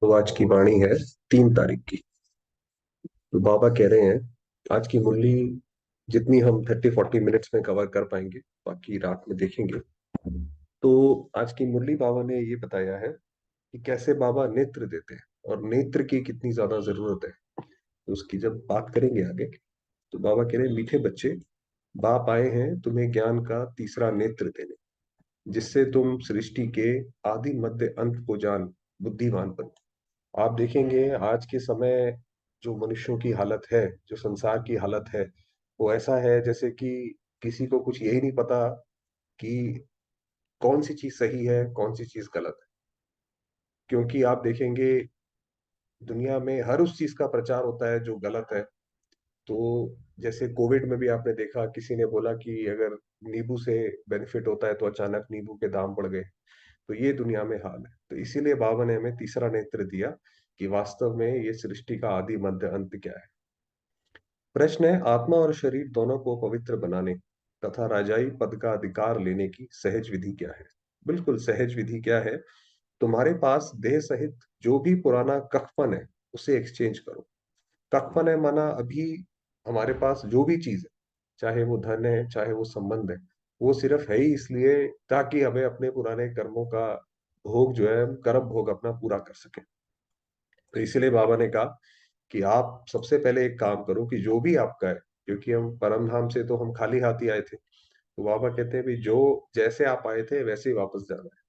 तो आज की वाणी है 3 तारीख की। तो बाबा कह रहे हैं आज की मुरली जितनी हम 30-40 मिनट्स में कवर कर पाएंगे, बाकी रात में देखेंगे। तो आज की मुरली बाबा ने ये बताया है कि कैसे बाबा नेत्र देते हैं और नेत्र की कितनी ज्यादा जरूरत है। तो उसकी जब बात करेंगे आगे, तो बाबा कह रहे हैं, मीठे बच्चे, बाप आए हैं तुम्हें ज्ञान का तीसरा नेत्र देने, जिससे तुम सृष्टि के आदि मध्य अंत को जान बुद्धिमान बनो। आप देखेंगे आज के समय जो मनुष्यों की हालत है, जो संसार की हालत है, वो ऐसा है जैसे कि किसी को कुछ यही नहीं पता कि कौन सी चीज सही है, कौन सी चीज गलत है। क्योंकि आप देखेंगे दुनिया में हर उस चीज का प्रचार होता है जो गलत है। तो जैसे कोविड में भी आपने देखा, किसी ने बोला कि अगर नींबू से बेनिफिट होता है तो अचानक नींबू के दाम बढ़ गए। तो ये दुनिया में हाल है। तो इसीलिए बाबा ने हमें तीसरा नेत्र दिया कि वास्तव में ये सृष्टि का आदि मध्य अंत क्या है। प्रश्न है, आत्मा और शरीर दोनों को पवित्र बनाने तथा राजाई पद का अधिकार लेने की सहज विधि क्या है। बिल्कुल सहज विधि क्या है? तुम्हारे पास देह सहित जो भी पुराना कफन है उसे एक्सचेंज करो। कफन है माना अभी हमारे पास जो भी चीज है, चाहे वो धन है चाहे वो संबंध है, वो सिर्फ है ही इसलिए ताकि हमें अपने पुराने कर्मों का भोग जो है, कर्म भोग अपना पूरा कर सके। तो इसीलिए बाबा ने कहा कि आप सबसे पहले एक काम करो कि जो भी आपका है, क्योंकि हम परम धाम से तो हम खाली हाथ ही आए थे। तो बाबा कहते हैं भी जो जैसे आप आए थे वैसे ही वापस जाना है।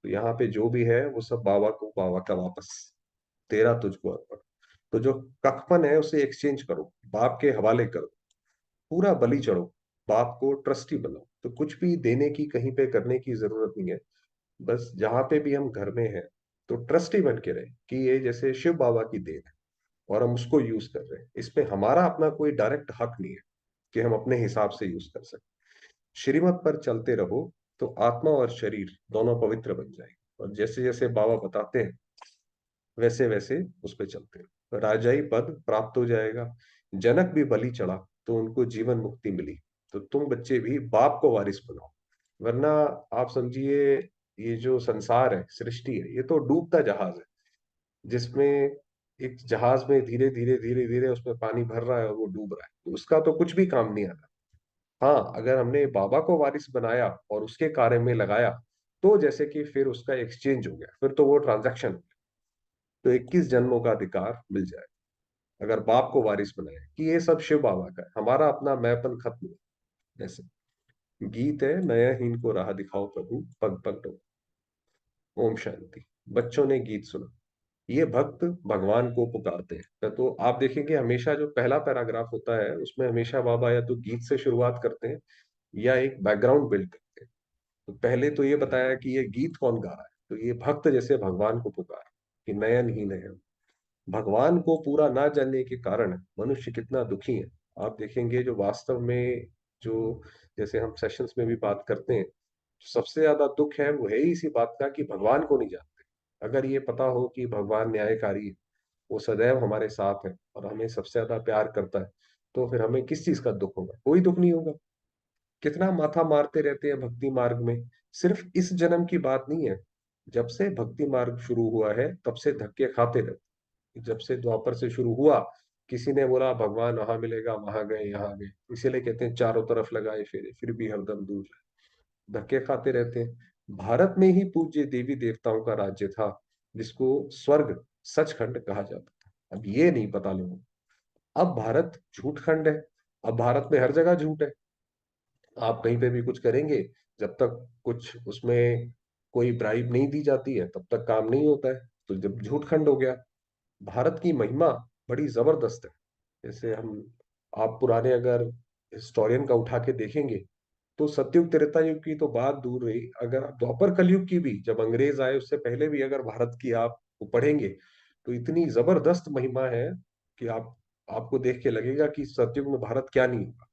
तो यहाँ पे जो भी है वो सब बाबा को, बाबा का वापस, तेरा तुझको अर्पण। तो जो कखपन है उसे एक्सचेंज करो, बाप के हवाले करो, पूरा बलि चढ़ो, बाप को ट्रस्टी बनाओ। तो कुछ भी देने की, कहीं पे करने की जरूरत नहीं है। बस जहां पे भी हम घर में हैं तो ट्रस्टी बन के रहे कि ये जैसे शिव बाबा की देन है और हम उसको यूज कर रहे हैं। इसमें हमारा अपना कोई डायरेक्ट हक नहीं है कि हम अपने हिसाब से यूज कर सकते। श्रीमत पर चलते रहो तो आत्मा और शरीर दोनों पवित्र बन जाएंगे, और जैसे जैसे बाबा बताते हैं वैसे वैसे उस पर चलते रहो, राजाई पद प्राप्त हो जाएगा। जनक भी बलि चढ़ा तो उनको जीवन मुक्ति मिली। तो तुम बच्चे भी बाप को वारिस बनाओ, वरना आप समझिए ये जो संसार है, सृष्टि है, ये तो डूबता जहाज है, जिसमें एक जहाज में धीरे धीरे धीरे धीरे उसमें पानी भर रहा है और वो डूब रहा है, तो उसका तो कुछ भी काम नहीं आता। हाँ, अगर हमने बाबा को वारिस बनाया और उसके कार्य में लगाया, तो जैसे कि फिर उसका एक्सचेंज हो गया, फिर तो वो ट्रांजैक्शन हो गया। तो 21 जन्मों का अधिकार मिल जाए अगर बाप को वारिस बनाए कि ये सब शिव बाबा का है, हमारा अपना मैंपन खत्म है। जैसे गीत है, नया हीन को राह दिखाओ प्रभु, पग पग डो। ओम शांति। बच्चों ने गीत सुना, ये भक्त भगवान को पुकारते हैं। तो आप देखेंगे हमेशा जो पहला पैराग्राफ होता है उसमें हमेशा बाबा या तो गीत से शुरुआत करते हैं या एक बैकग्राउंड बिल्ड करते हैं। तो पहले तो ये बताया कि ये गीत कौन गा रहा है, तो ये भक्त जैसे भगवान को पुकार कि नयन ही नयन। भगवान को पूरा ना जानने के कारण मनुष्य कितना दुखी है। आप देखेंगे जो वास्तव में, जो जैसे हम सेशंस में भी बात करते हैं, सबसे ज्यादा दुख है वो है ही इसी बात का कि भगवान को नहीं जानते। अगर ये पता हो कि भगवान न्यायकारी है, वो सदैव हमारे साथ है और हमें सबसे ज्यादा प्यार करता है, तो फिर हमें किस चीज का दुख होगा? कोई दुख नहीं होगा। कितना माथा मारते रहते हैं भक्ति मार्ग में। सिर्फ इस जन्म की बात नहीं है, जब से भक्ति मार्ग शुरू हुआ है तब से धक्के खाते रहते। जब से द्वापर से शुरू हुआ, किसी ने बोला भगवान वहां मिलेगा, वहां गए, यहाँ गए। इसीलिए कहते हैं चारों तरफ लगाए फेरे फिर भी हरदम दूर रहे। धक्के खाते रहते हैं। भारत में ही पूज्य देवी देवताओं का राज्य था, जिसको स्वर्ग सचखंड कहा जाता था। अब ये नहीं पता लोगों को। अब भारत झूठ खंड है। अब भारत में हर जगह झूठ है। आप कहीं पे भी कुछ करेंगे, जब तक कुछ उसमें कोई ब्राइब नहीं दी जाती है तब तक काम नहीं होता है। तो जब झूठ खंड हो गया। भारत की महिमा बड़ी जबरदस्त है। जैसे हम, आप पुराने अगर हिस्टोरियन का उठा के देखेंगे, तो सतयुग त्रेता युग की तो बात दूर रही, अगर आप द्वापर कलयुग की भी, जब अंग्रेज आए उससे पहले भी अगर भारत की आप पढ़ेंगे, तो इतनी जबरदस्त महिमा है कि आपको देख के लगेगा कि सतयुग में भारत क्या नहीं हुआ।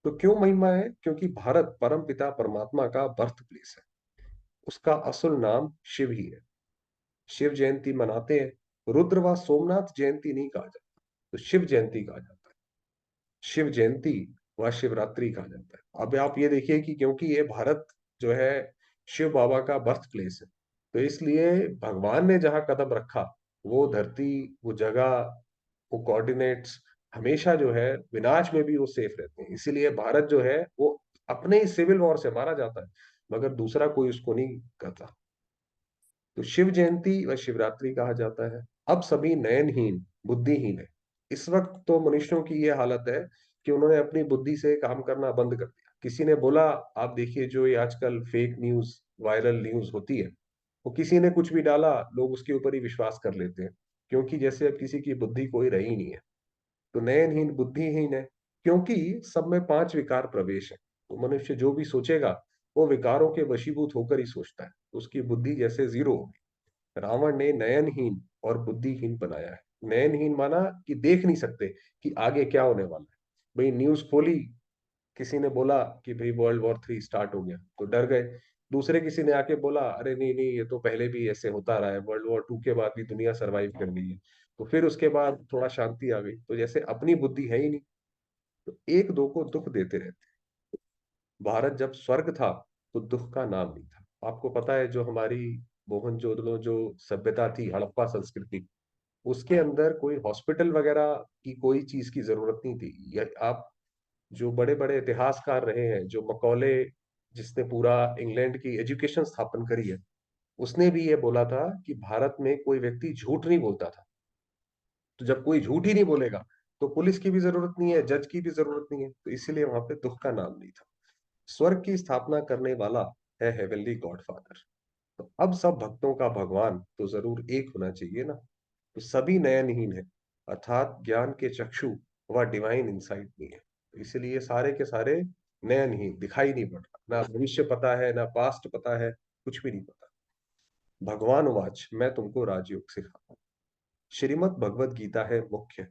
तो क्यों महिमा है? क्योंकि भारत परम पिता परमात्मा का बर्थ प्लेस है। उसका असल नाम शिव ही है। शिव जयंती मनाते हैं। रुद्र व सोमनाथ जयंती नहीं कहा जाता, तो शिव जयंती कहा जाता है। शिव जयंती व शिवरात्रि कहा जाता है। अब आप ये देखिए कि क्योंकि ये भारत जो है शिव बाबा का बर्थ प्लेस है, तो इसलिए भगवान ने जहां कदम रखा वो धरती, वो जगह, वो कोऑर्डिनेट्स हमेशा जो है विनाश में भी वो सेफ रहते हैं। इसीलिए भारत जो है वो अपने ही सिविल वॉर से मारा जाता है, मगर दूसरा कोई उसको नहीं करता। तो शिव जयंती व शिवरात्रि कहा जाता है। अब सभी नयनहीन, बुद्धिहीन है। इस वक्त तो मनुष्यों की ये हालत है कि उन्होंने अपनी बुद्धि से काम करना बंद कर दिया। किसी ने बोला, आप देखिए जो ये आजकल फेक न्यूज, वायरल न्यूज होती है, वो किसी ने कुछ भी डाला, लोग उसके ऊपर ही विश्वास कर लेते हैं, क्योंकि जैसे अब किसी की बुद्धि कोई रही नहीं है। तो नयनहीन, बुद्धिहीन है, क्योंकि सब में पांच विकार प्रवेश है। तो मनुष्य जो भी सोचेगा वो विकारों के वशीभूत होकर ही सोचता है, तो उसकी बुद्धि जैसे जीरो होगी। रावण ने नयनहीन और बुद्धिहीन बनाया है। नयनहीन माना कि देख नहीं सकते कि आगे क्या होने वाला है। भाई न्यूज खोली, किसी ने बोला कि भाई वर्ल्ड वॉर 3 स्टार्ट हो गया, तो डर गए। दूसरे किसी ने आके बोला, अरे नहीं नहीं, ये तो पहले भी ऐसे होता रहा है, वर्ल्ड वॉर 2 के बाद भी दुनिया सरवाइव कर गई है। तो फिर उसके बाद थोड़ा शांति आ गई। तो जैसे अपनी बुद्धि है ही नहीं, तो एक दो को दुख देते रहते। भारत जब स्वर्ग था तो दुख का नाम नहीं था। आपको पता है जो हमारी मोहनजोदड़ो जो सभ्यता थी, हड़प्पा संस्कृति, उसके अंदर कोई हॉस्पिटल वगैरह की कोई चीज की जरूरत नहीं थी। आप जो बड़े बड़े इतिहासकार रहे हैं, जो मकौले, जिसने पूरा इंग्लैंड की एजुकेशन स्थापन करी है, उसने भी ये बोला था कि भारत में कोई व्यक्ति झूठ नहीं बोलता था। तो जब कोई झूठ ही नहीं बोलेगा, तो पुलिस की भी जरूरत नहीं है, जज की भी जरूरत नहीं है, तो इसीलिए वहां पे दुख का नाम नहीं था। स्वर्ग की स्थापना करने वाला है हेवनली गॉडफादर। तो अब सब भक्तों का भगवान तो जरूर एक होना चाहिए ना। तो सभी नयनहीन है, अर्थात ज्ञान के चक्षु व डिवाइन इंसाइट नहीं है। तो इसलिए सारे के सारे नयनहीन, दिखाई नहीं पड़ रहा, ना भविष्य पता है, ना पास्ट पता है, कुछ भी नहीं पता। भगवान वाच, मैं तुमको राजयोग सिखाता हूँ। श्रीमद् भगवत गीता है मुख्य।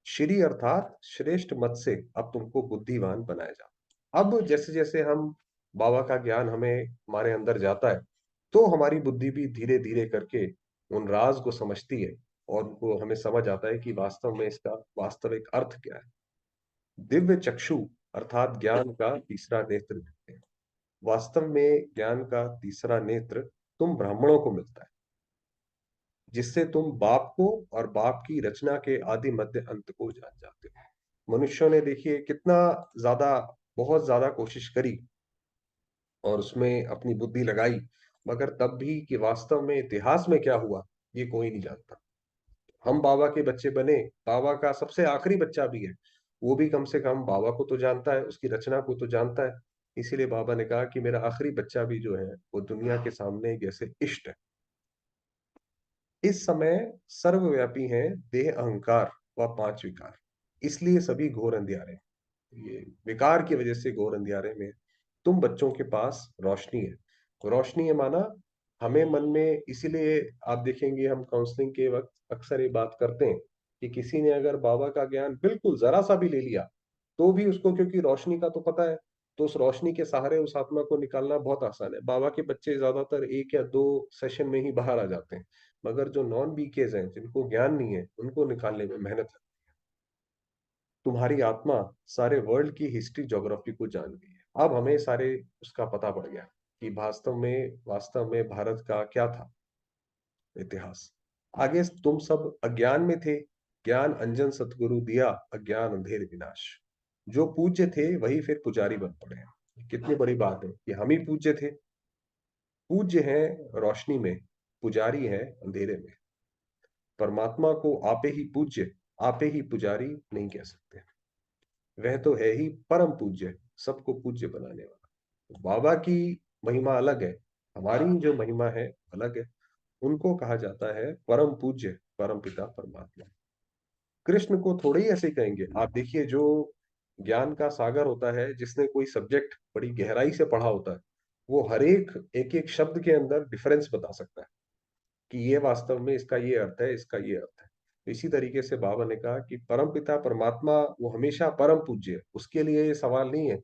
श्री अर्थात श्रेष्ठ मत से अब तुमको बुद्धिमान बनाया जा। अब जैसे जैसे हम बाबा का ज्ञान हमें हमारे अंदर जाता है, तो हमारी बुद्धि भी धीरे धीरे करके उन राज को समझती है, और उनको हमें समझ आता है कि वास्तव में इसका वास्तविक अर्थ क्या है। दिव्य चक्षु अर्थात ज्ञान का तीसरा नेत्र दिखते हैं। वास्तव में ज्ञान का तीसरा नेत्र तुम ब्राह्मणों को मिलता है, जिससे तुम बाप को और बाप की रचना के आदि मध्य अंत को जान जाते हो। मनुष्यों ने देखिए कितना ज्यादा, बहुत ज्यादा कोशिश करी और उसमें अपनी बुद्धि लगाई, मगर तब भी कि वास्तव में इतिहास में क्या हुआ, ये कोई नहीं जानता। हम बाबा के बच्चे बने, बाबा का सबसे आखिरी बच्चा भी है, वो भी कम से कम बाबा को तो जानता है, उसकी रचना को तो जानता है। इसीलिए बाबा ने कहा कि मेरा आखिरी बच्चा भी जो है वो दुनिया के सामने जैसे इष्ट है। इस समय सर्वव्यापी है देह, अहंकार व पांच विकार, इसलिए सभी घोर अंधियारे हैं। ये विकार की वजह से घोर अंधियारे में है। तुम बच्चों के पास रोशनी है। रोशनी है माना हमें मन में, इसीलिए आप देखेंगे हम काउंसलिंग के वक्त अक्सर ये बात करते हैं कि किसी ने अगर बाबा का ज्ञान बिल्कुल जरा सा भी ले लिया, तो भी उसको, क्योंकि रोशनी का तो पता है, तो उस रोशनी के सहारे उस आत्मा को निकालना बहुत आसान है। बाबा के बच्चे ज्यादातर 1 या 2 सेशन में ही बाहर आ जाते हैं, मगर जो नॉन बीकेज हैं, जिनको ज्ञान नहीं है, उनको निकालने में मेहनत है। तुम्हारी आत्मा सारे वर्ल्ड की हिस्ट्री, ज्योग्राफी को जान गई है। अब हमें सारे उसका पता पड़ गया कि वास्तव में भारत का क्या था इतिहास। आगे तुम सब अज्ञान में थे, ज्ञान अंजन सतगुरु दिया, अज्ञान अंधेर विनाश। जो पूज्य थे वही फिर पुजारी बन पड़े हैं। कितनी बड़ी बात है कि हम ही पूज्य थे। पूज्य हैं रोशनी में, पुजारी हैं अंधेरे में। परमात्मा को आपे ही पूज्य, आपे ही पुजारी नहीं कह सकते। वह तो है ही परम पूज्य, सबको पूज्य बनाने वाला। तो बाबा की महिमा अलग है, हमारी जो महिमा है अलग है। उनको कहा जाता है परम पूज्य, परम पिता परमात्मा। कृष्ण को थोड़े ही ऐसे कहेंगे। आप देखिए जो ज्ञान का सागर होता है, जिसने कोई सब्जेक्ट बड़ी गहराई से पढ़ा होता है, वो हर एक एक एक शब्द के अंदर डिफरेंस बता सकता है कि ये वास्तव में इसका ये अर्थ है, इसका ये अर्थ है। तो इसी तरीके से बाबा ने कहा कि परम पिता परमात्मा वो हमेशा परम पूज्य है। उसके लिए ये सवाल नहीं है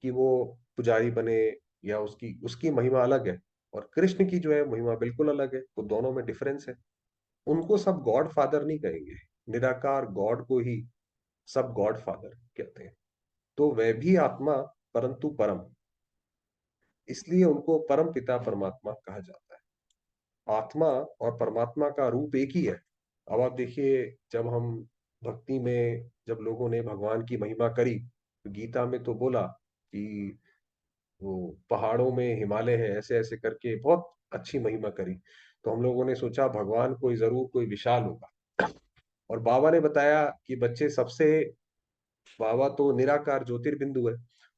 कि वो पुजारी बने, या उसकी उसकी महिमा अलग है, और कृष्ण की जो है महिमा बिल्कुल अलग है। तो दोनों में डिफरेंस है। उनको सब गॉड फादर नहीं कहेंगे, निराकार गॉड को ही सब गॉड फादर कहते हैं। तो वह भी आत्मा, परंतु परम, इसलिए उनको परम पिता परमात्मा कहा जाता है। आत्मा और परमात्मा का रूप एक ही है, अब आप देखिए, जब हम भक्ति में, जब लोगों ने भगवान की महिमा करी, तो गीता में तो बोला कि वो पहाड़ों में हिमालय है, ऐसे ऐसे करके बहुत अच्छी महिमा करी। तो हम लोगों ने सोचा भगवान कोई जरूर कोई विशाल होगा। और बाबा ने बताया कि बच्चे सबसे, बाबा तो निराकार ज्योतिर्बिंदु है।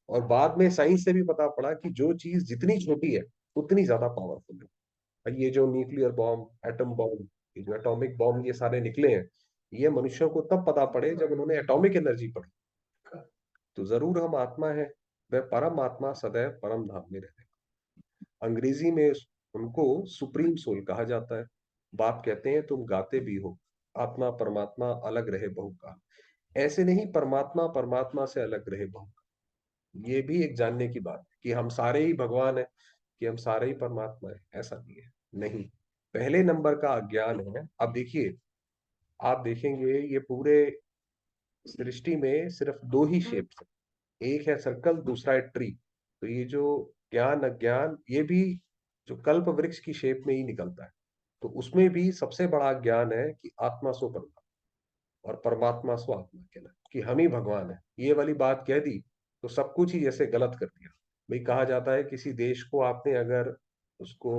और बाद में साइंस से भी पता पड़ा कि जो चीज जितनी छोटी है उतनी ज्यादा पावरफुल है। और ये जो न्यूक्लियर बॉम्ब, एटम बॉम्ब, ये जो एटॉमिक बॉम्ब ये सारे निकले हैं, ये मनुष्यों को तब पता पड़े जब उन्होंने एटॉमिक एनर्जी पढ़ी। तो जरूर हम आत्मा है, वह परम आत्मा सदैव परम धाम में रहते। अंग्रेजी में उनको सुप्रीम सोल कहा जाता है। बाप कहते हैं तुम गाते भी हो, आत्मा परमात्मा अलग रहे बहु का। ऐसे नहीं परमात्मा परमात्मा से अलग रहे बहु का। ये भी एक जानने की बात है कि हम सारे ही भगवान है, कि हम सारे ही परमात्मा है, ऐसा नहीं है। नहीं, पहले नंबर का अज्ञान है। अब देखिए, आप देखेंगे ये पूरे सृष्टि में सिर्फ दो ही शेप्स है, एक है सर्कल, दूसरा है ट्री। तो ये जो ज्ञान अज्ञान, ये भी जो कल्प वृक्ष की शेप में ही निकलता है। तो उसमें भी सबसे बड़ा ज्ञान है कि आत्मा सो परमात्मा, और परमात्मा सो आत्मा, कहना कि हम ही भगवान है, ये वाली बात कह दी तो सब कुछ ही जैसे गलत कर दिया। भाई कहा जाता है किसी देश को आपने अगर उसको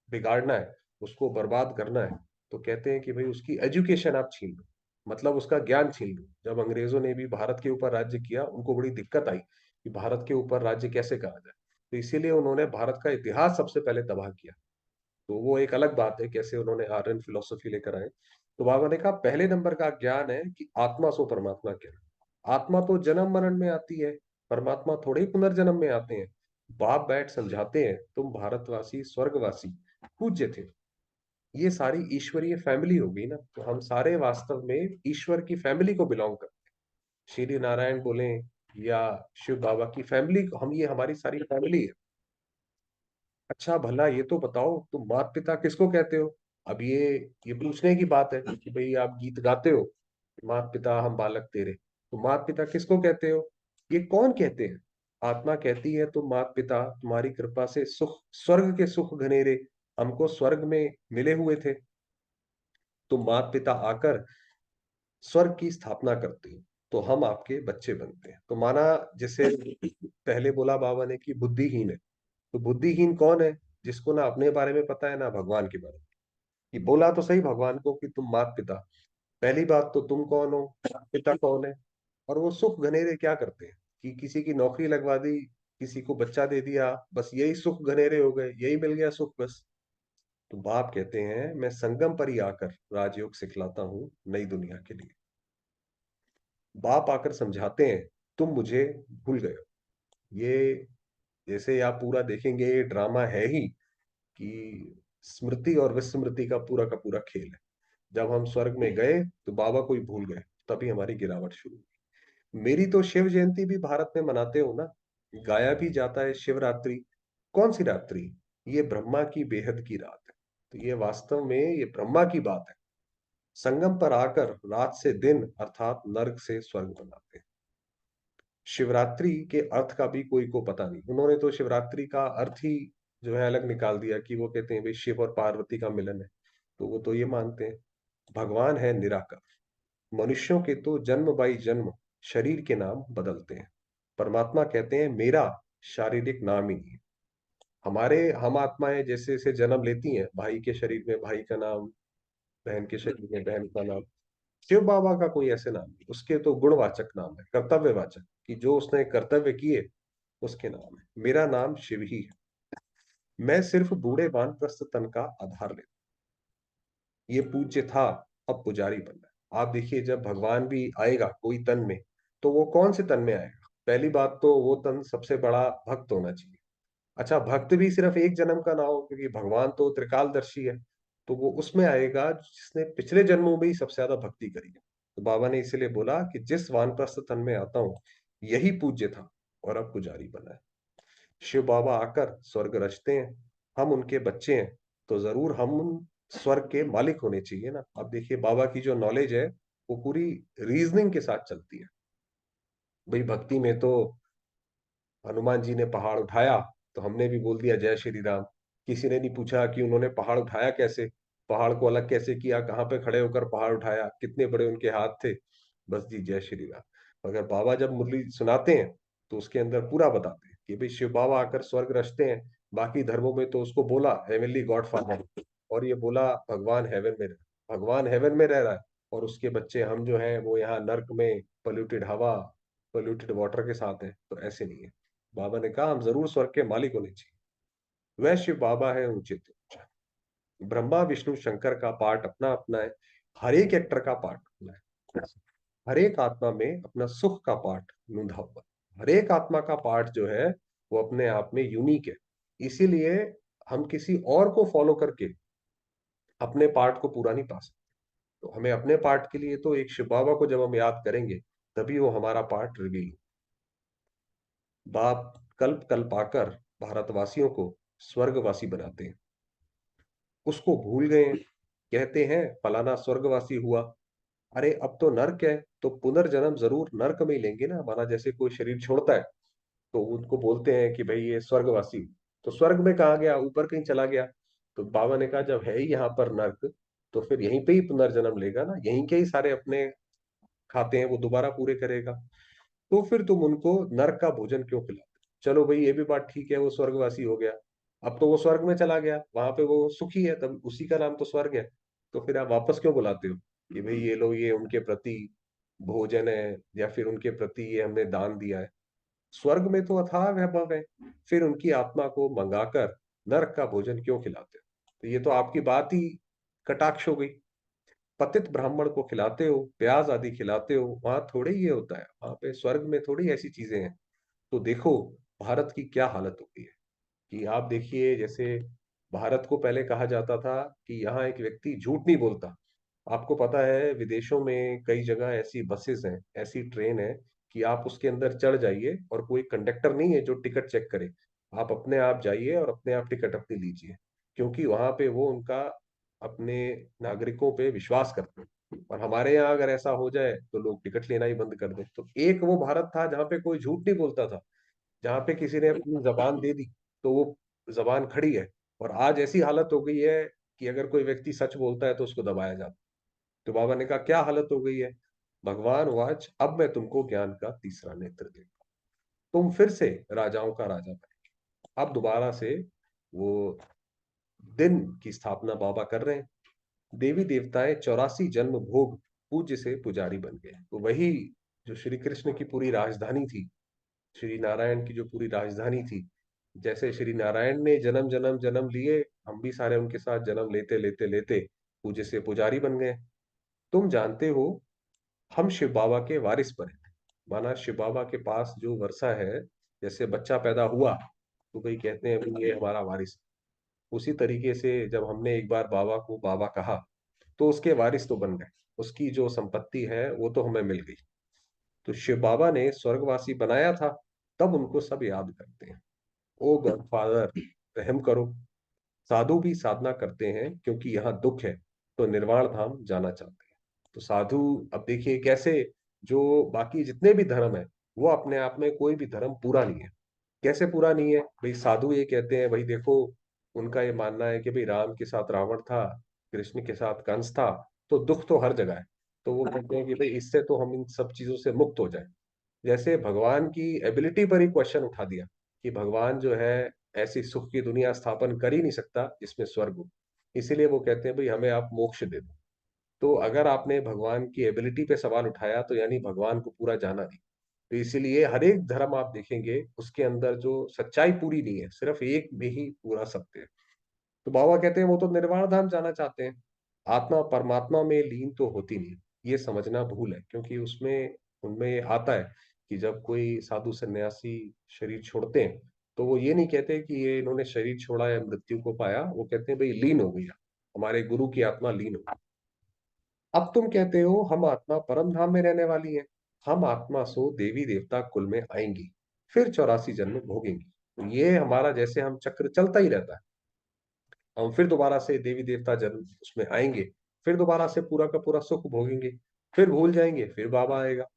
बिगाड़ना है, उसको बर्बाद करना है, तो कहते हैं कि भाई उसकी एजुकेशन आप छीन लो, मतलब उसका ज्ञान छीन लो। जब अंग्रेजों ने भी भारत के ऊपर राज्य किया, उनको बड़ी दिक्कत आई कि भारत के ऊपर राज्य कैसे करा जाए। तो इसीलिए उन्होंने भारत का इतिहास सबसे पहले तबाह किया। तो वो एक अलग बात है कैसे उन्होंने आर्यन फिलोसफी लेकर आए। तो बाबा ने कहा पहले नंबर का ज्ञान है कि आत्मा सो परमात्मा क्या। आत्मा तो जन्म मरण में आती है, परमात्मा थोड़े ही पुनर्जन्म में आते हैं। बाप बैठ समझाते हैं तुम भारतवासी स्वर्गवासी पूज्य थे। ये सारी ईश्वरीय फैमिली हो गई ना, तो हम सारे वास्तव में ईश्वर की फैमिली को बिलोंग करते हैं। श्री नारायण बोले या शिव बाबा की फैमिली को, हम, ये हमारी सारी फैमिली है। अच्छा भला ये तो बताओ तुम माता पिता किसको कहते हो। अब ये पूछने की बात है कि भाई आप गीत गाते हो, माता पिता हम बालक तेरे, तो माता पिता किसको कहते हो, ये कौन कहते हैं। आत्मा कहती है तुम माता पिता तुम्हारी कृपा से सुख, स्वर्ग के सुख घनेरे हमको स्वर्ग में मिले हुए थे। तुम माता पिता आकर स्वर्ग की स्थापना करते हो, तो हम आपके बच्चे बनते हैं। तो माना, जैसे पहले बोला बाबा ने कि बुद्धिहीन है, तो बुद्धिहीन कौन है, जिसको ना अपने बारे में पता है ना भगवान के बारे में। कि बोला तो सही भगवान को कि तुम मात पिता, पहली बात तो तुम कौन हो, पिता कौन है। और वो सुख घनेरे क्या करते हैं कि किसी की नौकरी लगवा दी, किसी को बच्चा दे दिया, बस यही सुख घनेरे हो गए, यही मिल गया सुख बस। तो बाप कहते हैं मैं संगम पर ही आकर राजयोग सिखलाता हूँ नई दुनिया के लिए। बाप आकर समझाते हैं तुम मुझे भूल गए हो। ये, जैसे आप पूरा देखेंगे, ये ड्रामा है ही कि स्मृति और विस्मृति का पूरा खेल है। जब हम स्वर्ग में गए तो बाबा को ही भूल गए, तभी हमारी गिरावट शुरू हुई। मेरी तो शिव जयंती भी भारत में मनाते हो ना, गाया भी जाता है शिवरात्रि। कौन सी रात्रि, ये ब्रह्मा की बेहद की रात है। तो ये वास्तव में ये ब्रह्मा की बात है। संगम पर आकर रात से दिन अर्थात नर्क से स्वर्ग बनाते हैं। शिवरात्रि के अर्थ का भी कोई को पता नहीं, उन्होंने तो शिवरात्रि का अर्थ ही जो है अलग निकाल दिया कि वो कहते हैं भाई शिव और पार्वती का मिलन है। तो वो तो ये मानते हैं भगवान है निराकार। मनुष्यों के तो जन्म बाई जन्म शरीर के नाम बदलते हैं। परमात्मा कहते हैं मेरा शारीरिक नाम ही नहीं है। हमारे, हम आत्माएं जैसे जैसे जन्म लेती हैं, भाई के शरीर में भाई का नाम, बहन के शरीर में बहन का नाम। शिव बाबा का कोई ऐसे नाम नहीं, उसके तो गुणवाचक नाम है, कर्तव्यवाचक, कि जो उसने कर्तव्य किए उसके नाम है। मेरा नाम शिव ही है। मैं सिर्फ बूढ़े वानप्रस्थ तन का आधार लेता, ये पूज्य था, अब पुजारी बनना है। आप देखिए जब भगवान भी आएगा कोई तन में, तो वो कौन से तन में आएगा। पहली बात तो वो तन सबसे बड़ा भक्त होना चाहिए। अच्छा, भक्त भी सिर्फ एक जन्म का ना हो, क्योंकि भगवान तो त्रिकालदर्शी है। तो वो उसमें आएगा जिसने पिछले जन्मों में ही सबसे ज्यादा भक्ति करी है। तो बाबा ने इसीलिए बोला कि जिस वानप्रस्थ तन में आता हूँ यही पूज्य था, और अब पुजारी बना है। शिव बाबा आकर स्वर्ग रचते हैं, हम उनके बच्चे हैं, तो जरूर हम उन स्वर्ग के मालिक होने चाहिए ना। अब देखिए बाबा की जो नॉलेज है वो पूरी रीजनिंग के साथ चलती है। भाई भक्ति में तो हनुमान जी ने पहाड़ उठाया, तो हमने भी बोल दिया जय श्री राम। किसी ने नहीं पूछा कि उन्होंने पहाड़ उठाया कैसे। पहाड़ को अलग कैसे किया, कहाँ पे खड़े होकर पहाड़ उठाया, कितने बड़े उनके हाथ थे। बस जी, जय श्री राम। अगर बाबा जब मुरली सुनाते हैं तो उसके अंदर पूरा बताते हैं कि भाई शिव बाबा आकर स्वर्ग रचते हैं। बाकी धर्मों में तो उसको बोला हेवनली गॉड फादर, और ये बोला भगवान हेवन में भगवान हेवन में रह रहा है, और उसके बच्चे हम जो हैं वो यहाँ नर्क में पोल्यूटेड हवा, पोल्यूटेड वाटर के साथ हैं। तो ऐसे नहीं है। बाबा ने कहा हम जरूर स्वर्ग के मालिक होने चाहिए। वह शिव बाबा है ऊंचे से ऊंचा। ब्रह्मा विष्णु शंकर का पार्ट अपना अपना है, हर एक एक्टर का पार्ट अपना है। हर एक आत्मा में अपना सुख का पार्ट लूंधा हुआ है। हर एक आत्मा का पार्ट जो है वो अपने आप में यूनिक है। इसीलिए हम किसी और को फॉलो करके अपने पार्ट को पूरा नहीं पा सकते। तो हमें अपने पार्ट के लिए तो एक शिव बाबा को जब हम याद करेंगे तभी वो हमारा पार्ट रिवील। बाप कल्प कल्प आकर भारतवासियों को स्वर्गवासी बनाते हैं, उसको भूल गए हैं। कहते हैं फलाना स्वर्गवासी हुआ, अरे अब तो नर्क है, तो पुनर्जन्म जरूर नर्क में ही लेंगे ना। हमारा जैसे कोई शरीर छोड़ता है तो उनको बोलते हैं कि भाई ये स्वर्गवासी, तो स्वर्ग में कहा गया, ऊपर कहीं चला गया। तो बाबा ने कहा जब है ही यहाँ पर नर्क, तो फिर यहीं पे ही पुनर्जन्म लेगा ना, यहीं के ही सारे अपने खाते हैं वो दोबारा पूरे करेगा। तो फिर तुम उनको नरक का भोजन क्यों खिलाते? चलो भाई ये भी बात ठीक है, वो स्वर्गवासी हो गया, अब तो वो स्वर्ग में चला गया, वहां पे वो सुखी है, तब उसी का नाम तो स्वर्ग है। तो फिर आप वापस क्यों बुलाते हो कि भाई ये लो, ये उनके प्रति भोजन है, या फिर उनके प्रति ये हमने दान दिया है। स्वर्ग में तो अथाह वैभव है, फिर उनकी आत्मा को मंगाकर नरक का भोजन क्यों खिलाते हो? तो ये तो आपकी बात ही कटाक्ष हो गई। पतित ब्राह्मण को खिलाते हो, प्याज आदि खिलाते हो, वहां थोड़े ये होता है, वहां पे स्वर्ग में थोड़ी ऐसी चीजें हैं। तो देखो भारत की क्या हालत हो गई है, कि आप देखिए जैसे भारत को पहले कहा जाता था कि यहाँ एक व्यक्ति झूठ नहीं बोलता। आपको पता है विदेशों में कई जगह ऐसी बसेस हैं, ऐसी ट्रेन है कि आप उसके अंदर चढ़ जाइए और कोई कंडक्टर नहीं है जो टिकट चेक करे। आप अपने आप जाइए और अपने आप टिकट अपनी लीजिए, क्योंकि वहां पे वो उनका अपने नागरिकों पे विश्वास करते हैं। और हमारे यहाँ अगर ऐसा हो जाए तो लोग टिकट लेना ही बंद कर दें। तो एक वो भारत था जहाँ पे कोई झूठ नहीं बोलता था, जहाँ पे किसी ने अपनी जबान दे दी तो वो जबान खड़ी है। और आज ऐसी हालत हो गई है कि अगर कोई व्यक्ति सच बोलता है तो उसको दबाया जाता है। तो बाबा ने कहा क्या हालत हो गई है? भगवान वाच अब मैं तुमको ज्ञान का तीसरा नेत्र दूंगा, तुम फिर से राजाओं का राजा बने। अब दोबारा से वो दिन की स्थापना बाबा कर रहे हैं। देवी देवताएं 84 जन्म भोग पूज्य से पुजारी बन गए। तो वही जो श्री कृष्ण की पूरी राजधानी थी, श्री नारायण की जो पूरी राजधानी थी, जैसे श्री नारायण ने जन्म जन्म जन्म लिए, हम भी सारे उनके साथ जन्म लेते लेते लेते पूज्य से पुजारी बन गए। तुम जानते हो हम शिव बाबा के वारिस बने। माना शिव बाबा के पास जो वर्षा है, जैसे बच्चा पैदा हुआ तो भाई कहते हैं भाई ये हमारा वारिस है। उसी तरीके से जब हमने एक बार बाबा को बाबा कहा तो उसके वारिस तो बन गए, उसकी जो संपत्ति है वो तो हमें मिल गई। तो शिव बाबा ने स्वर्गवासी बनाया था, तब उनको सब याद करते हैं। ओ गॉडफादर रहम करो। साधु भी साधना करते हैं क्योंकि यहाँ दुख है, तो निर्वाण धाम जाना चाहते हैं। तो साधु, अब देखिए कैसे, जो बाकी जितने भी धर्म है वो अपने आप में कोई भी धर्म पूरा नहीं है। कैसे पूरा नहीं है भाई? साधु ये कहते हैं भाई देखो, उनका ये मानना है कि भाई राम के साथ रावण था, कृष्ण के साथ कंस था, तो दुख तो हर जगह है। तो वो कहते हैं कि भाई इससे तो हम इन सब चीजों से मुक्त हो जाए। जैसे भगवान की एबिलिटी पर ही क्वेश्चन उठा दिया कि भगवान जो है ऐसी सुख की दुनिया स्थापन कर ही नहीं सकता जिसमें स्वर्ग हो। इसीलिए वो कहते हैं भाई हमें आप मोक्ष दे दो। तो अगर आपने भगवान की एबिलिटी पे सवाल उठाया तो यानी भगवान को पूरा जाना नहीं। तो इसीलिए हर एक धर्म आप देखेंगे उसके अंदर जो सच्चाई पूरी नहीं है, सिर्फ एक में ही पूरा सत्य है। तो बाबा कहते हैं वो तो निर्वाण धाम जाना चाहते हैं। आत्मा परमात्मा में लीन तो होती नहीं, ये समझना भूल है। क्योंकि उसमें उनमें ये आता है कि जब कोई साधु सन्यासी शरीर छोड़ते हैं तो वो ये नहीं कहते कि ये इन्होंने शरीर छोड़ा या मृत्यु को पाया, वो कहते हैं भाई लीन हो गया, हमारे गुरु की आत्मा लीन हो गई। अब तुम कहते हो हम आत्मा परम धाम में रहने वाली है, हम आत्मा सो देवी देवता कुल में आएंगी, फिर 84 जन्म भोगेंगी। तो ये हमारा जैसे हम चक्र चलता ही रहता है। हम फिर दोबारा से देवी देवता जन्म उसमें आएंगे, फिर दोबारा से पूरा का पूरा सुख भोगेंगे, फिर भूल जाएंगे, फिर बाबा आएगा।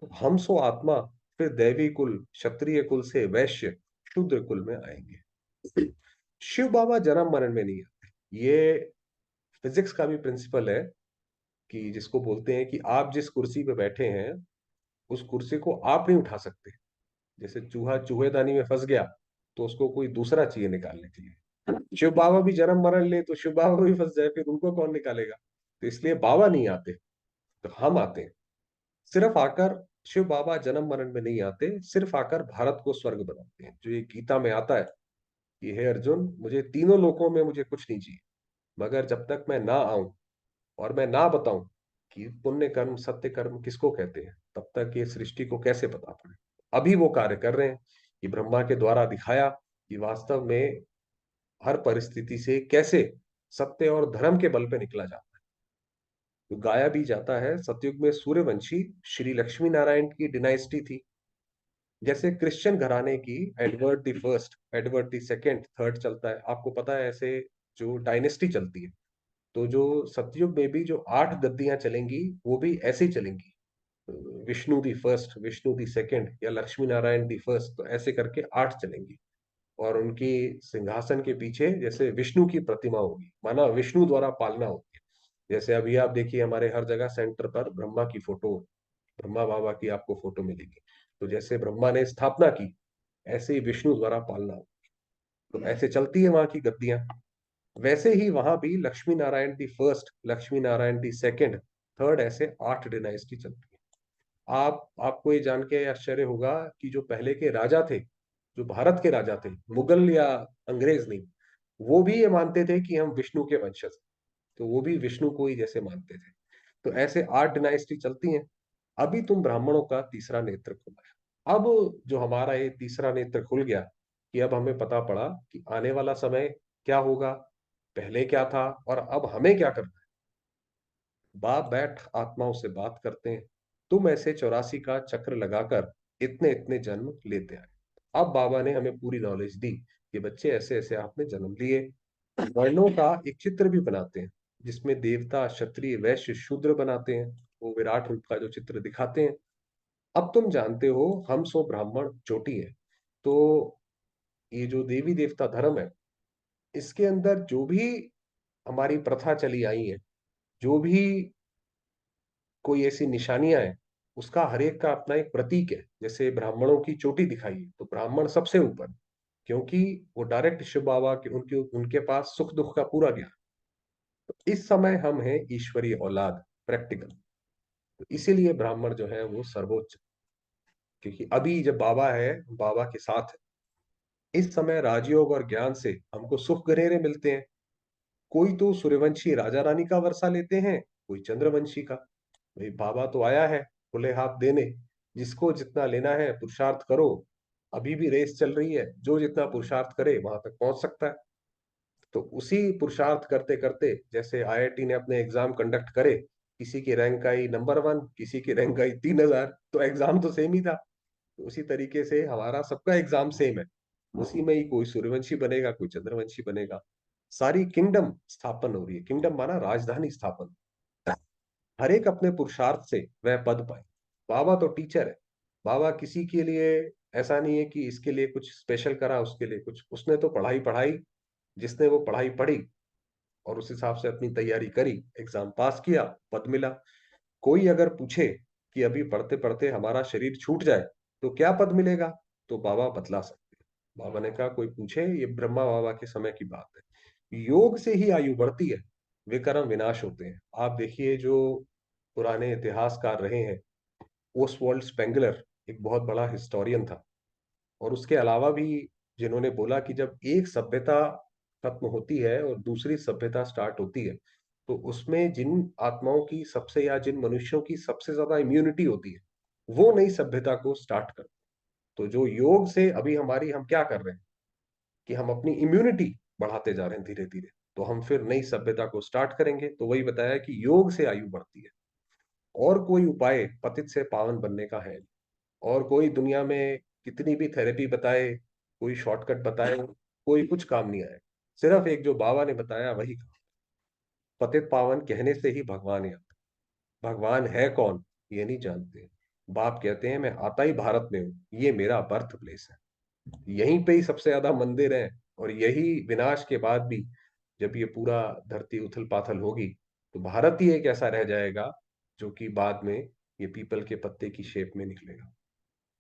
तो हम सो आत्मा फिर दैवी कुल, क्षत्रिय कुल से वैश्य, शूद्र कुल में आएंगे। शिव बाबा जन्म मरण में नहीं आते। ये फिजिक्स का भी प्रिंसिपल है कि जिसको बोलते हैं कि आप जिस कुर्सी पे बैठे हैं उस कुर्सी को आप नहीं उठा सकते। जैसे चूहा चूहेदानी में फंस गया तो उसको कोई दूसरा चाहिए निकालने के लिए। शिव बाबा भी जन्म मरण ले तो शिव बाबा भी फंस जाए, फिर उनको कौन निकालेगा? तो इसलिए बाबा नहीं आते, तो हम आते हैं। सिर्फ आकर शिव बाबा जन्म मरण में नहीं आते, सिर्फ आकर भारत को स्वर्ग बनाते हैं। जो ये गीता में आता है कि हे अर्जुन, मुझे तीनों लोकों में मुझे कुछ नहीं चाहिए, मगर जब तक मैं ना आऊं और मैं ना बताऊं कि पुण्य कर्म सत्य कर्म किसको कहते हैं, तब तक ये सृष्टि को कैसे पता पड़े। अभी वो कार्य कर रहे हैं कि ब्रह्मा के द्वारा दिखाया कि वास्तव में हर परिस्थिति से कैसे सत्य और धर्म के बल पे निकला जाता है। तो गाया भी जाता है, सतयुग में सूर्यवंशी श्री लक्ष्मी नारायण की डिनाइस्टी थी। जैसे क्रिश्चियन घराने की Edward the first, Edward the second, third चलता है, आपको पता है, ऐसे जो डायनेस्टी चलती है। तो जो सतयुग में भी जो 8 गद्दियां चलेंगी वो भी ऐसे ही चलेंगी। Vishnu the first, Vishnu the second, या लक्ष्मी नारायण दी फर्स्ट, तो ऐसे करके 8 चलेंगी। और उनकी सिंहासन के पीछे जैसे विष्णु की प्रतिमा होगी, माना विष्णु द्वारा पालना होगी। जैसे अभी आप देखिए हमारे हर जगह सेंटर पर ब्रह्मा की फोटो, ब्रह्मा बाबा की आपको फोटो मिलेगी। तो जैसे ब्रह्मा ने स्थापना की, ऐसे ही विष्णु द्वारा पालना हो। तो ऐसे चलती है वहां की गद्दियां। वैसे ही वहां भी Lakshmi Narayan the first, Lakshmi Narayan the second, third, ऐसे 8 डिनाइस्टी चलती है। आपको ये जान के आश्चर्य होगा कि जो पहले के राजा थे, जो भारत के राजा थे, मुगल या अंग्रेज नहीं, वो भी ये मानते थे कि हम विष्णु के वंशज हैं। तो वो भी विष्णु को ही जैसे मानते थे। तो ऐसे 8 डिनाइस्टी चलती हैं। अभी तुम ब्राह्मणों का तीसरा नेत्र खुला है। अब जो हमारा ये तीसरा नेत्र खुल गया कि अब हमें पता पड़ा कि आने वाला समय क्या होगा, पहले क्या था, और अब हमें क्या करना है। बाप बैठ आत्माओं से बात करते हैं, तुम ऐसे 84 का चक्र लगाकर इतने इतने जन्म लेते आए। अब बाबा ने हमें पूरी नॉलेज दी कि बच्चे ऐसे ऐसे आपने जन्म लिए। वर्णों का एक चित्र भी बनाते हैं जिसमें देवता क्षत्रिय वैश्य शूद्र बनाते हैं, वो विराट रूप का जो चित्र दिखाते हैं। अब तुम जानते हो हम सो ब्राह्मण चोटी है। तो ये जो देवी देवता धर्म है, इसके अंदर जो भी हमारी प्रथा चली आई है, जो भी कोई ऐसी निशानियां हैं, उसका हर एक का अपना एक प्रतीक है। जैसे ब्राह्मणों की चोटी दिखाई है तो ब्राह्मण सबसे ऊपर, क्योंकि वो डायरेक्ट शिव बाबा के उनके उनके पास सुख दुख का पूरा ज्ञान। तो इस समय हम हैं ईश्वरीय औलाद, प्रैक्टिकल। तो इसीलिए ब्राह्मण जो है वो सर्वोच्च, क्योंकि अभी जब बाबा है, बाबा के साथ है, इस समय राजयोग और ज्ञान से हमको सुख गहरे मिलते हैं। कोई तो सूर्यवंशी राजा रानी का वर्षा लेते हैं, कोई चंद्रवंशी का। भाई बाबा तो आया है खुले हाथ देने, जिसको जितना लेना है पुरुषार्थ करो। अभी भी रेस चल रही है, जो जितना पुरुषार्थ करे वहां तक पहुंच सकता है। तो उसी पुरुषार्थ करते करते, जैसे आईआईटी ने अपने एग्जाम कंडक्ट करे, किसी की रैंक आई नंबर 1, किसी की रैंक आई 3000, तो एग्जाम तो सेम ही था। तो उसी तरीके से हमारा सबका एग्जाम सेम है। उसी में ही कोई सूर्यवंशी बनेगा, कोई चंद्रवंशी बनेगा। सारी किंगडम स्थापन हो रही है, किंगडम माना राजधानी स्थापन। हर एक अपने पुरुषार्थ से वह पद पाए। बाबा तो टीचर है। बाबा किसी के लिए ऐसा नहीं है कि इसके लिए कुछ स्पेशल करा, उसके लिए कुछ, उसने तो पढ़ाई पढ़ाई, जिसने वो पढ़ाई पढ़ी और उस हिसाब से अपनी तैयारी करी, एग्जाम पास किया, पद मिला। कोई अगर पूछे कि अभी पढ़ते पढ़ते हमारा शरीर छूट जाए तो क्या पद मिलेगा, तो बाबा बतला सकते हैं। बाबा ने कहा कोई पूछे, ये ब्रह्मा बाबा के समय की बात है, योग से ही आयु बढ़ती है, विकर्म विनाश होते हैं। आप देखिए जो पुराने इतिहासकार रहे हैं, ओसवाल्ड स्पेंगलर एक बहुत बड़ा हिस्टोरियन था। और उसके अलावा भी जिन्होंने बोला कि जब एक सभ्यता खत्म होती है और दूसरी सभ्यता स्टार्ट होती है, तो उसमें जिन आत्माओं की सबसे, या जिन मनुष्यों की सबसे ज्यादा इम्यूनिटी होती है, वो नई सभ्यता को स्टार्ट कर। तो जो योग से अभी हमारी, हम क्या कर रहे हैं कि हम अपनी इम्यूनिटी बढ़ाते जा रहे हैं धीरे धीरे। तो हम फिर नई सभ्यता को स्टार्ट करेंगे। तो वही बताया कि योग से आयु बढ़ती है। और कोई उपाय पतित से पावन बनने का है नहीं। और कोई दुनिया में कितनी भी थेरेपी बताए, कोई शॉर्टकट बताए, कोई कुछ काम नहीं आए। सिर्फ एक जो बाबा ने बताया वही काम। पतित पावन कहने से ही भगवान है। भगवान है कौन ये नहीं जानते। बाप कहते हैं मैं आता ही भारत में हूँ, ये मेरा बर्थ प्लेस है, यहीं पे ही सबसे ज्यादा मंदिर है। और यही विनाश के बाद भी जब ये पूरा धरती उथल पाथल होगी, तो भारत ही एक ऐसा रह जाएगा जो कि बाद में ये पीपल के पत्ते की शेप में निकलेगा।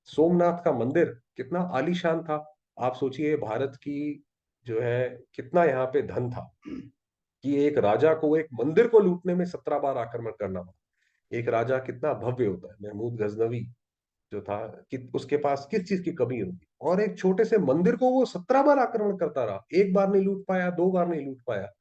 सोमनाथ का मंदिर कितना आलीशान था। आप सोचिए, भारत की जो है कितना यहाँ पे धन था कि एक राजा को एक मंदिर को लूटने में 17 बार आक्रमण करना पड़ा। एक राजा कितना भव्य होता है, महमूद गजनवी जो था, कि उसके पास किस चीज की कमी होगी, और एक छोटे से मंदिर को वो 17 बार आक्रमण करता रहा, एक बार नहीं लूट पाया, 2 बार नहीं लूट पाया।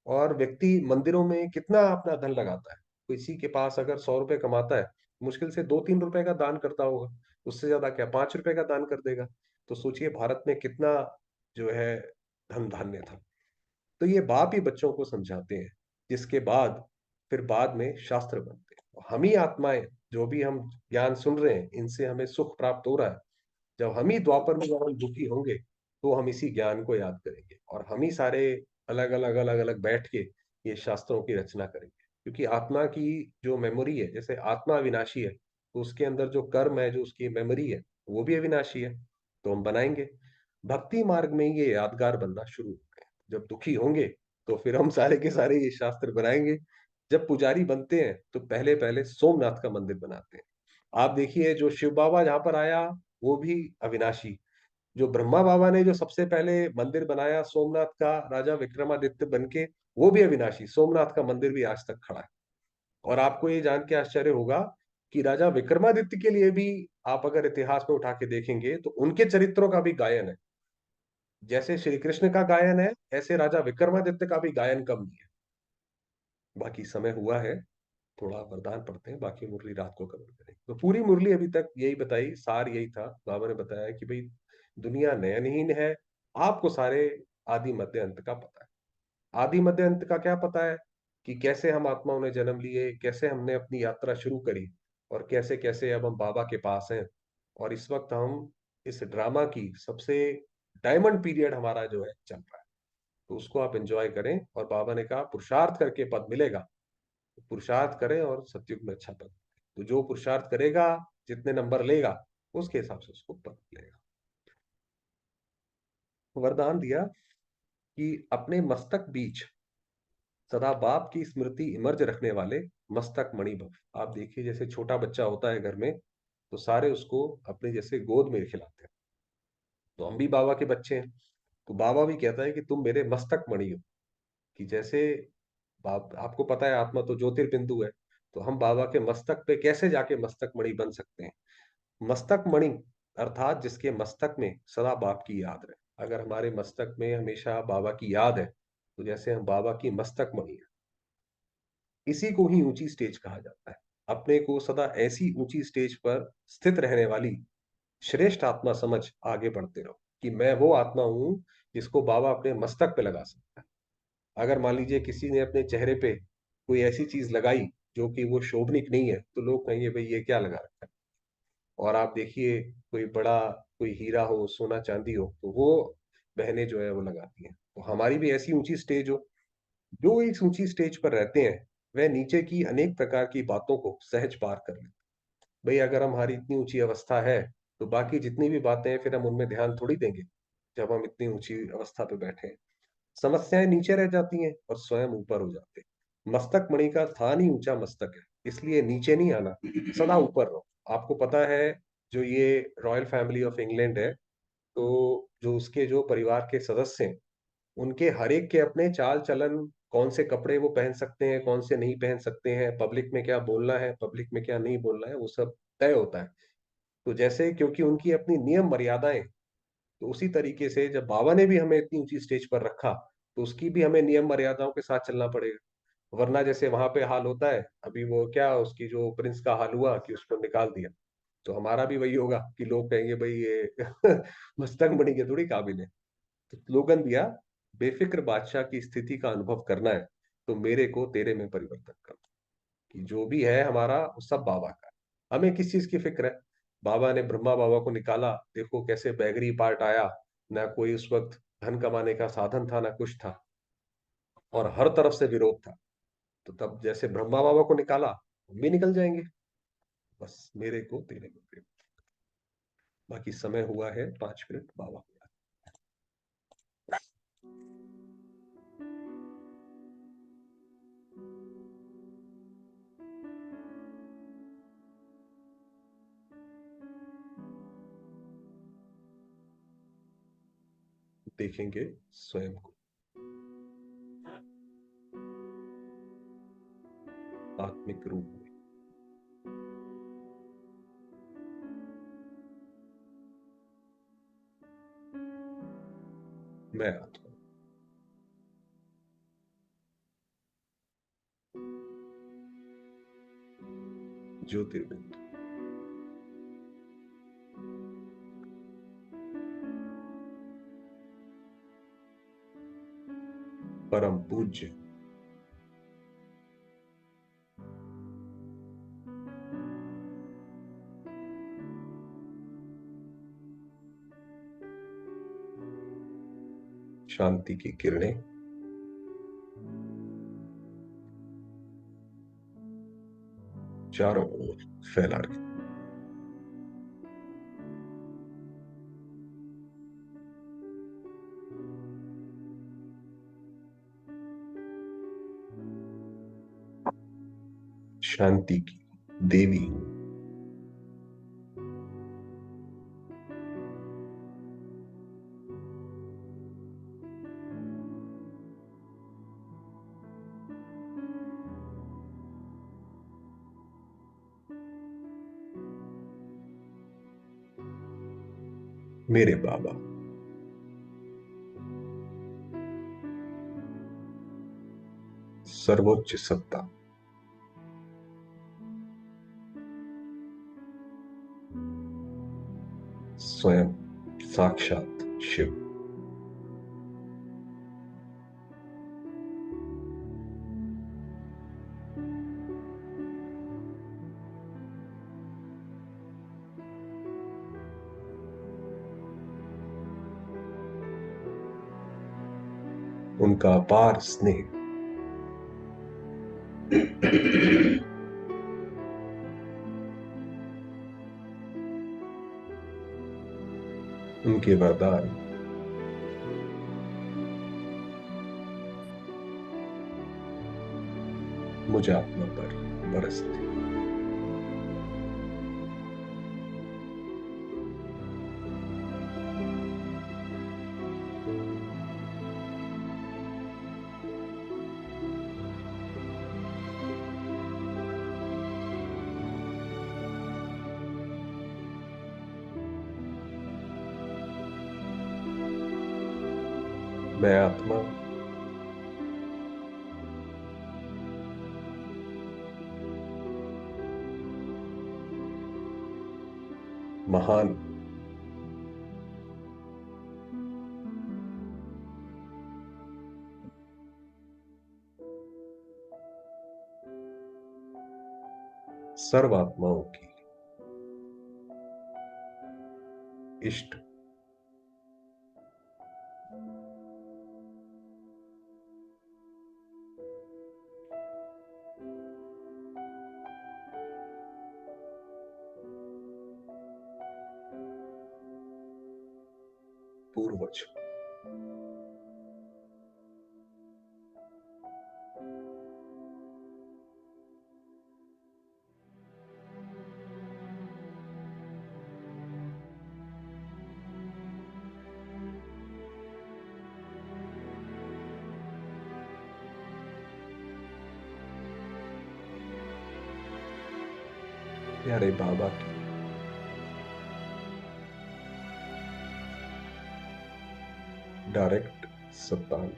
और व्यक्ति मंदिरों में कितना अपना धन लगाता है। किसी के पास अगर 100 रुपए कमाता है, मुश्किल से 2-3 रुपए का दान करता होगा, उससे ज्यादा क्या 5 रुपए का दान कर देगा। तो सोचिए भारत में कितना जो है धन धान्य था। तो ये बाप ही बच्चों को समझाते हैं, जिसके बाद फिर बाद में शास्त्र बनते हैं। हम ही आत्माएं, जो भी हम ज्ञान सुन रहे हैं, इनसे हमें सुख प्राप्त हो रहा है। जब हम ही द्वापर में जब हम दुखी होंगे, तो हम इसी ज्ञान को याद करेंगे, और हम ही सारे अलग अलग अलग अलग बैठ के ये शास्त्रों की रचना करेंगे। क्योंकि आत्मा की जो मेमोरी है, जैसे आत्मा अविनाशी है, तो उसके अंदर जो कर्म है, जो उसकी मेमोरी है, वो भी अविनाशी है। तो हम बनाएंगे। भक्ति मार्ग में ये यादगार बनना शुरू होते हैं। जब दुखी होंगे, तो फिर हम सारे के सारे ये शास्त्र बनाएंगे। जब पुजारी बनते हैं, तो पहले पहले सोमनाथ का मंदिर बनाते हैं। आप देखिए, जो शिव बाबा जहां पर आया, वो भी अविनाशी। जो ब्रह्मा बाबा ने जो सबसे पहले मंदिर बनाया सोमनाथ का, राजा विक्रमादित्य बन के, वो भी अविनाशी। सोमनाथ का मंदिर भी आज तक खड़ा है। और आपको ये जान के आश्चर्य होगा कि राजा विक्रमादित्य के लिए भी, आप अगर इतिहास में उठा के देखेंगे, तो उनके चरित्रों का भी गायन है। जैसे श्री कृष्ण का गायन है, ऐसे राजा विक्रमादित्य का भी गायन कम नहीं है। बाकी समय हुआ है, थोड़ा वरदान पढ़ते हैं, बाकी मुरली रात को कवर करेंगे। तो पूरी मुरली अभी तक यही बताई, सार यही था। बाबा ने बताया कि भाई, दुनिया नयनहीन है। आपको सारे आदि मध्य अंत का पता है। आदि मध्य अंत का क्या पता है? कि कैसे हम आत्माओं ने जन्म लिए, कैसे हमने अपनी यात्रा शुरू करी, और कैसे कैसे अब हम बाबा के पास हैं। और इस वक्त हम इस ड्रामा की सबसे डायमंड पीरियड हमारा जो है चल रहा है। तो उसको आप एंजॉय करें। और बाबा ने कहा पुरुषार्थ करके पद मिलेगा। पुरुषार्थ करें और सतयुग में अच्छा पद। तो जो पुरुषार्थ करेगा, जितने नंबर लेगा, उसके हिसाब से उसको पद मिलेगा। वरदान दिया कि अपने मस्तक बीच सदा बाप की स्मृति इमर्ज रखने वाले मस्तक मणि भव। आप देखिए, जैसे छोटा बच्चा होता है घर में, तो सारे उसको अपने जैसे गोद में खिलाते हैं। तो हम भी बाबा के बच्चे हैं। तो बाबा भी कहता है कि तुम मेरे मस्तक मणि हो। कि जैसे बाप, आपको पता है आत्मा तो ज्योतिर्बिंदु है। तो हम बाबा के मस्तक पे कैसे जाके मस्तक मणि बन सकते हैं? मस्तक मणि अर्थात जिसके मस्तक में सदा बाप की याद रहे। अगर हमारे मस्तक में हमेशा बाबा की याद है, तो जैसे हम बाबा की मस्तक मणि है। इसी को ही ऊंची स्टेज कहा जाता है। अपने को सदा ऐसी ऊंची स्टेज पर स्थित रहने वाली श्रेष्ठ आत्मा समझ आगे बढ़ते रहो, कि मैं वो आत्मा हूं जिसको बाबा अपने मस्तक पे लगा सकता है। अगर मान लीजिए किसी ने अपने चेहरे पे कोई ऐसी चीज लगाई जो कि वो शोभनिक नहीं है, तो लोग कहेंगे भाई ये क्या लगा रखा है। और आप देखिए, कोई बड़ा, कोई हीरा हो, सोना चांदी हो, तो वो बहनें जो है वो लगाती हैं। तो हमारी भी ऐसी ऊंची स्टेज हो। जो इस ऊंची स्टेज पर रहते हैं, वह नीचे की अनेक प्रकार की बातों को सहज पार कर लेते। भाई अगर हमारी इतनी ऊंची अवस्था है, तो बाकी जितनी भी बातें हैं, फिर हम उनमें ध्यान थोड़ी देंगे, जब हम इतनी ऊंची अवस्था पे बैठे हैं। समस्याएं नीचे रह जाती हैं और स्वयं ऊपर हो जाते हैं। मस्तक मणि का स्थान ही ऊंचा मस्तक है, इसलिए नीचे नहीं आना, सदा ऊपर रहो। आपको पता है, जो ये रॉयल फैमिली ऑफ इंग्लैंड है, तो जो उसके जो परिवार के सदस्य हैं, उनके हर एक के अपने चाल चलन, कौन से कपड़े वो पहन सकते हैं, कौन से नहीं पहन सकते हैं, पब्लिक में क्या बोलना है, पब्लिक में क्या नहीं बोलना है, वो सब तय होता है। तो जैसे, क्योंकि उनकी अपनी नियम मर्यादाएं, तो उसी तरीके से जब बाबा ने भी हमें इतनी ऊंची स्टेज पर रखा, तो उसकी भी हमें नियम मर्यादाओं के साथ चलना पड़ेगा। वरना जैसे वहां पे हाल होता है, अभी वो क्या, उसकी जो प्रिंस का हाल हुआ कि उसको निकाल दिया, तो हमारा भी वही होगा कि लोग कहेंगे भाई ये मस्तक मणि के थोड़ी काबिल है। तो स्लोगन दिया, बेफिक्र बादशाह की स्थिति का अनुभव करना है, तो मेरे को तेरे में परिवर्तन कर। कि जो भी है हमारा, वो सब बाबा का है। हमें किस चीज की फिक्र है? बाबा ने ब्रह्मा बाबा को निकाला, देखो कैसे बैगरी पार्ट आया। ना कोई उस वक्त धन कमाने का साधन था, ना कुछ था, और हर तरफ से विरोध था। तो तब जैसे ब्रह्मा बाबा को निकाला, हम भी निकल जाएंगे। बस मेरे को तेरे को प्रेम। बाकी समय हुआ है 5 मिनट, बाबा को याद। देखेंगे स्वयं को आत्मिक रूप में। मैं आत्मा ज्योतिर्बिंदु, परम पूज्य शांति की किरणें चारों ओर फैला रही। शांति की देवी हूं। मेरे बाबा सर्वोच्च सत्ता, स्वयं साक्षात शिव, उनका अपार स्नेह उनके वरदान मुझ आत्मा पर बरसते। मैं आत्मा महान सर्वात्माओं की इष्ट पूर्वज, प्यारे बाबा की डायरेक्ट संतान,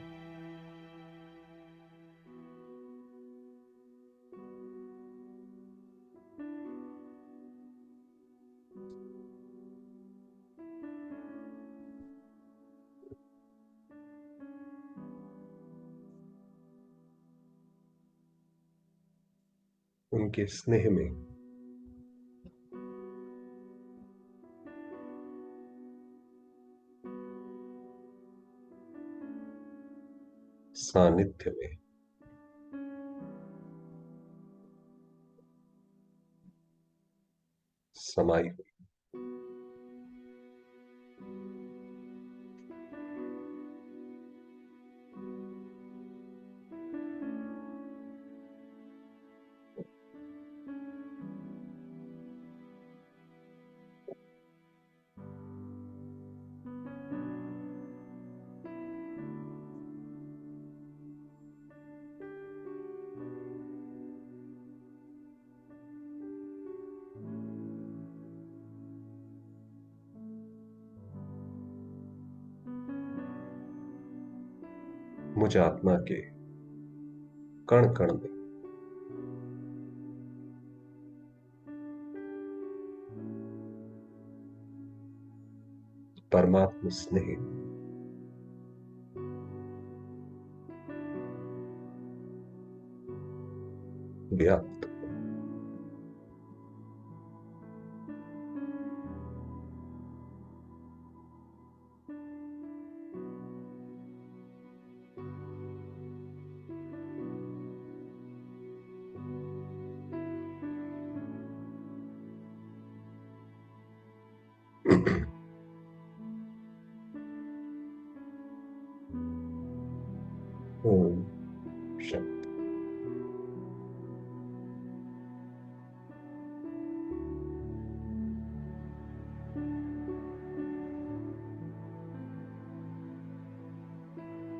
उनके स्नेह में सानिध्य में समाई हुई। मुझ आत्मा के कण कण में परमात्म स्नेह व्याप्त। ओम